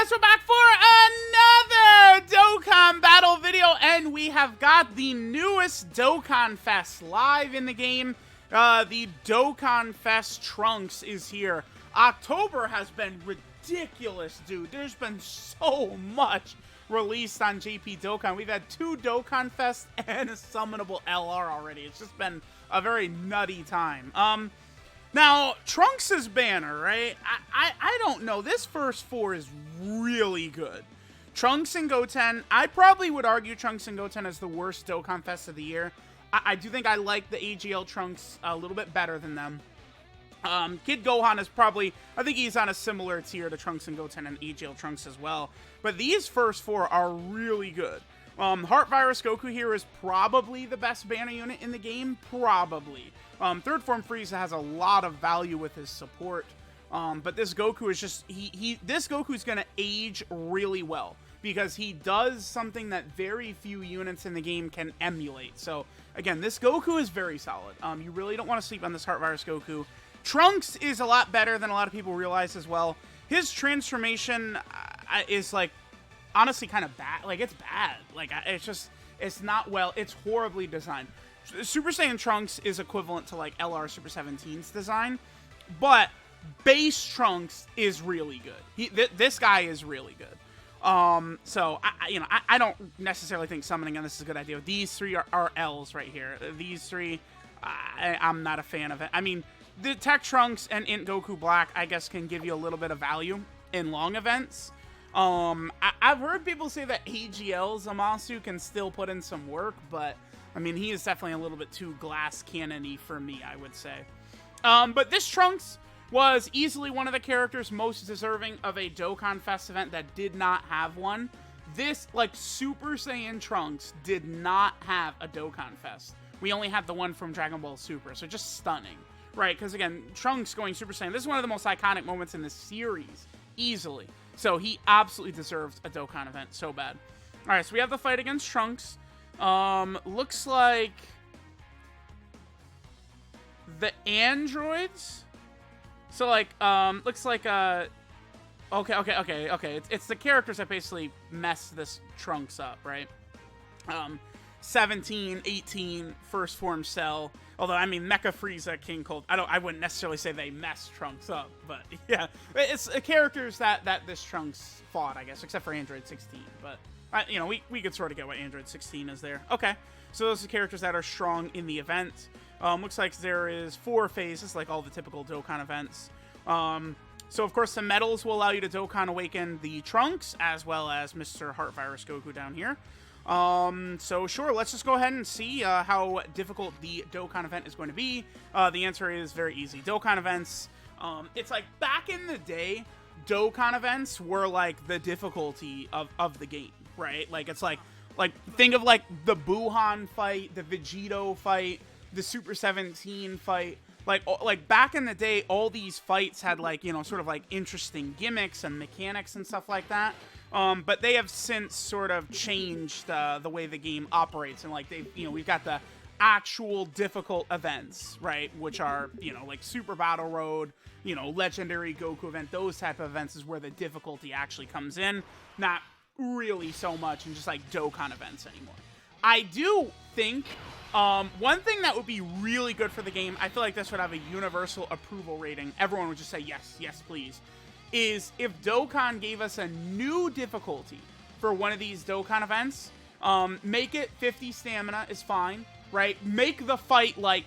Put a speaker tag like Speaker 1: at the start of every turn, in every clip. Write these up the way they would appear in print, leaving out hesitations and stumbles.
Speaker 1: guys, we're back for another Dokkan battle video, and we have got the newest DOKKANFEST live in the game. The DOKKANFEST Trunks is here. October has been ridiculous, dude. There's been so much released on JP Dokkan. We've had 2 DOKKANFEST and a summonable LR already. It's just been a very nutty time. Now, Trunks' banner, right? I don't know. This first 4 is really good. Trunks and Goten. I probably would argue Trunks and Goten is the worst DOKKANFEST of the year. I do think I like the AGL Trunks a little bit better than them. Kid Gohan is probably, I think he's on a similar tier to Trunks and Goten and AGL Trunks as well. But these first 4 are really good. Heart Virus Goku here is probably the best banner unit in the game. Probably. Third Form Frieza has a lot of value with his support. But this Goku is just, this Goku is going to age really well. Because he does something that very few units in the game can emulate. So, again, this Goku is very solid. You really don't want to sleep on this Heart Virus Goku. Trunks is a lot better than a lot of people realize as well. His transformation is, like, honestly kind of bad. Like, it's bad. Like, it's just, it's not well. It's horribly designed. Super Saiyan Trunks is equivalent to, like, LR Super 17's design. But base Trunks is really good. This guy is really good. So, I don't necessarily think summoning on this is a good idea. These 3 are L's right here. These 3, I'm not a fan of it. I mean, the Tech Trunks and Int Goku Black, I guess, can give you a little bit of value in long events. I've heard people say that AGL Zamasu can still put in some work, but, I mean, he is definitely a little bit too glass cannon-y for me, I would say. But this Trunks was easily one of the characters most deserving of a DOKKANFEST event that did not have one. This, like, Super Saiyan Trunks did not have a DOKKANFEST. We only had the one from Dragon Ball Super, so just stunning. Right, because again, Trunks going Super Saiyan, this is one of the most iconic moments in the series, easily. So he absolutely deserves a Dokkan event so bad. Alright, so we have the fight against Trunks. Looks like the androids. So, like, looks like, okay. It's the characters that basically mess this Trunks up, right? 17, 18, First Form Cell. Although, I mean, Mecha Frieza, King Cold, I wouldn't necessarily say they mess Trunks up, but yeah. It's characters that this Trunks fought, I guess, except for Android 16. But, you know, we could sort of get what Android 16 is there. Okay, so those are characters that are strong in the event. Looks like there is 4 phases, like all the typical Dokkan events. So, of course, the medals will allow you to Dokkan Awaken the Trunks, as well as Mr. Heart Virus Goku down here. So sure, let's just go ahead and see how difficult the Dokkan event is going to be. The answer is very easy. Dokkan events, it's like back in the day, Dokkan events were like the difficulty of the game, right? Like it's like think of like the Buhan fight, the Vegito fight, the Super 17 fight. Like back in the day, all these fights had like, you know, sort of like interesting gimmicks and mechanics and stuff like that. But they have since sort of changed the way the game operates, and like we've got the actual difficult events, right? Which are, you know, like Super Battle Road, you know, Legendary Goku event. Those type of events is where the difficulty actually comes in, not really so much in just like Dokkan events anymore. I do think one thing that would be really good for the game, I feel like this would have a universal approval rating. Everyone would just say yes, yes, please. Is if Dokkan gave us a new difficulty for one of these Dokkan events, make it 50 stamina is fine, right? Make the fight like,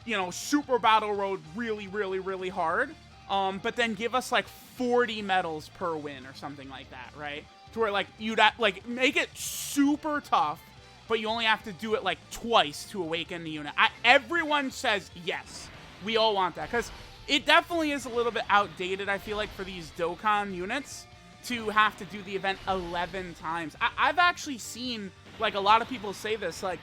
Speaker 1: you know, Super Battle Road really, really, really hard, but then give us like 40 medals per win or something like that, right? To where like you'd like make it super tough, but you only have to do it like twice to awaken the unit. Everyone says yes. We all want that, because it definitely is a little bit outdated, I feel like, for these Dokkan units to have to do the event 11 times. I've actually seen, like, a lot of people say this, like,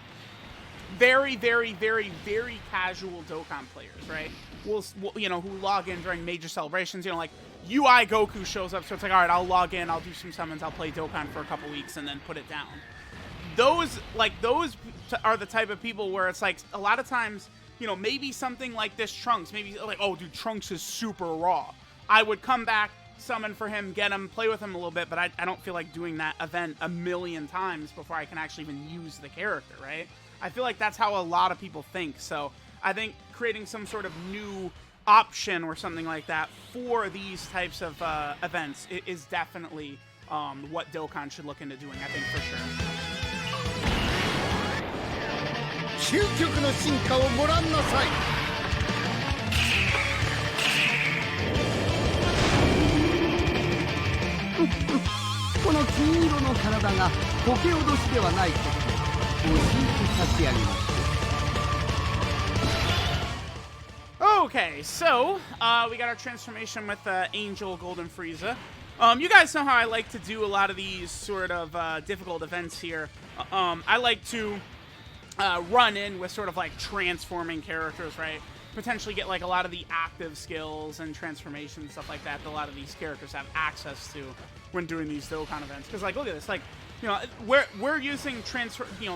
Speaker 1: very, very, very, very casual Dokkan players, right? Will you know, who log in during major celebrations, you know, like, UI Goku shows up, so it's like, all right, I'll log in, I'll do some summons, I'll play Dokkan for a couple weeks, and then put it down. Those are the type of people where it's, like, a lot of times, you know, maybe something like this Trunks, maybe like, oh, dude, Trunks is super raw. I would come back, summon for him, get him, play with him a little bit, but I don't feel like doing that event a million times before I can actually even use the character, right? I feel like that's how a lot of people think, so I think creating some sort of new option or something like that for these types of events is definitely what Dokkan should look into doing, I think, for sure.
Speaker 2: 究極の進化をご覧なさい。この金色の体が苔脅しではないことを教えて差し上げましょう。
Speaker 1: Okay, so we got our transformation with Angel Golden Frieza. You guys know how I like to do a lot of these sort of difficult events here. I like to run in with sort of like transforming characters, right? Potentially get like a lot of the active skills and transformation and stuff like that a lot of these characters have access to when doing these Dokkan events. Because like, look at this, like, you know, we're using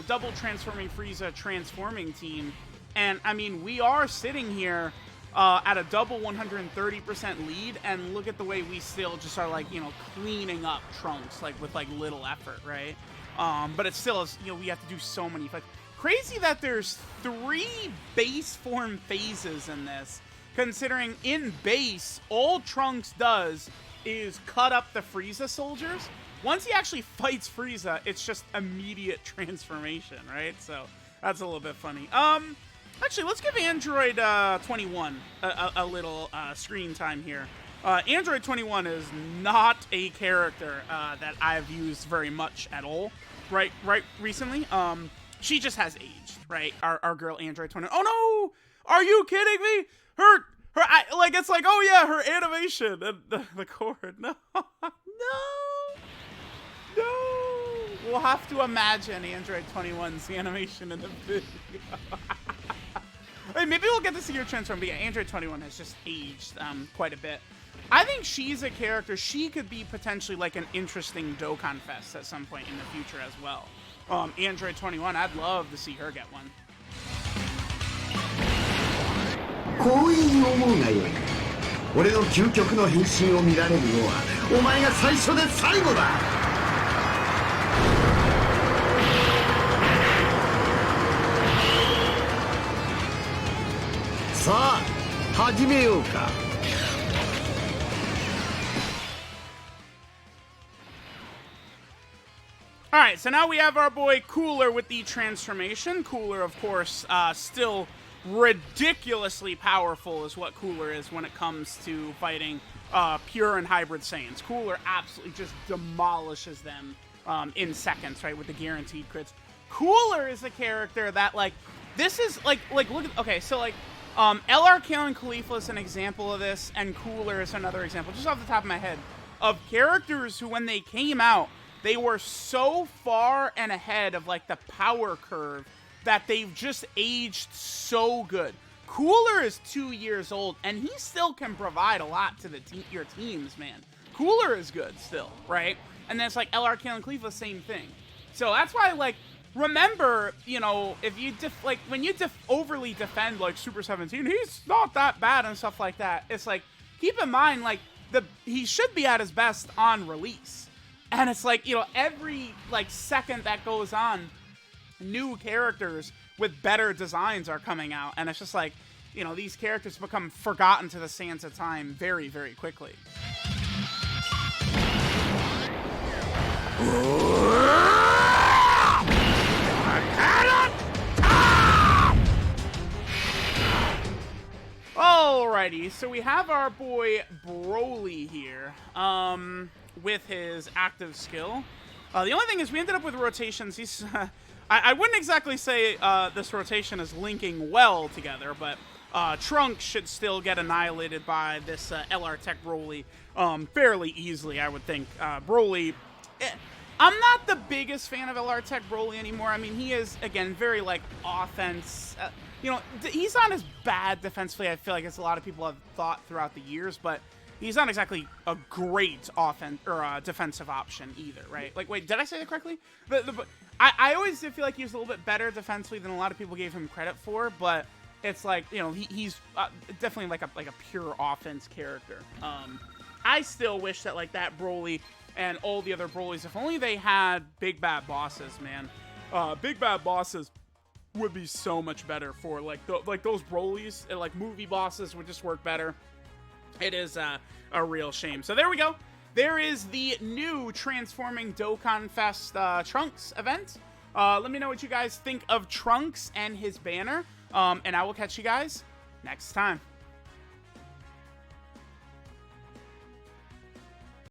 Speaker 1: double transforming Frieza transforming team, and I mean we are sitting here at a double 130% lead, and look at the way we still just are like, you know, cleaning up Trunks like with like little effort, right? But it still is, you know, we have to do so many fights. Crazy that there's 3 base form phases in this, considering in base all Trunks does is cut up the Frieza soldiers. Once he actually fights Frieza, it's just immediate transformation, right? So that's a little bit funny. Actually, let's give Android 21 a little screen time here. Android 21 is not a character that I've used very much at all, right recently. She just has aged, right? Our girl Android 21. Oh no! Are you kidding me? Like, it's like, oh yeah, her animation and the cord. No, no. We'll have to imagine Android 21's animation in the video. I mean, maybe we'll get to see her transform, but yeah, Android 21 has just aged quite a bit. I think she's a character, she could be potentially like an interesting Dokkan Fest at some point in the future as well. Android 21, I'd love to see her get one.
Speaker 2: 光栄に思うがよい。俺の究極の変身を見られるのはお前が最初で最後だ。さあ、始めようか。
Speaker 1: Alright, so now we have our boy Cooler with the transformation. Cooler, of course, still ridiculously powerful is what Cooler is when it comes to fighting pure and hybrid Saiyans. Cooler absolutely just demolishes them in seconds, right, with the guaranteed crits. Cooler is a character that, like, this is, like look at, okay, so, like, LRK and Khalifa is an example of this, and Cooler is another example, just off the top of my head, of characters who, when they came out, they were so far and ahead of, like, the power curve that they've just aged so good. Cooler is 2 years old, and he still can provide a lot to your teams, man. Cooler is good still, right? And then it's like LRK and Khalifa, same thing. So that's why, like, remember, you know, if you when you overly defend like Super 17, he's not that bad and stuff like that. It's like, keep in mind, like, he should be at his best on release. And it's like, you know, every like second that goes on, new characters with better designs are coming out, and it's just like, you know, these characters become forgotten to the sands of time very, very quickly. Alrighty, so we have our boy Broly here, with his active skill. The only thing is we ended up with rotations. He's, I wouldn't exactly say this rotation is linking well together, but Trunks should still get annihilated by this LR Tech Broly fairly easily, I would think. Broly, I'm not the biggest fan of LR Tech Broly anymore. I mean, he is, again, very, like, offense. You know, he's not as bad defensively, I feel like, as a lot of people have thought throughout the years, but he's not exactly a great offense or defensive option either, right? Like, wait, did I say that correctly? I always did feel like he was a little bit better defensively than a lot of people gave him credit for, but it's like, you know, he's definitely like a pure offense character. I still wish that, like, that Broly and all the other Brolys, if only they had big bad bosses, man. Big bad bosses would be so much better for, like, those Brolys, and, like, movie bosses would just work better. It is a real shame. So there we go. There is the new Transforming Dokkan Fest Trunks event. Let me know what you guys think of Trunks and his banner, and I will catch you guys next time.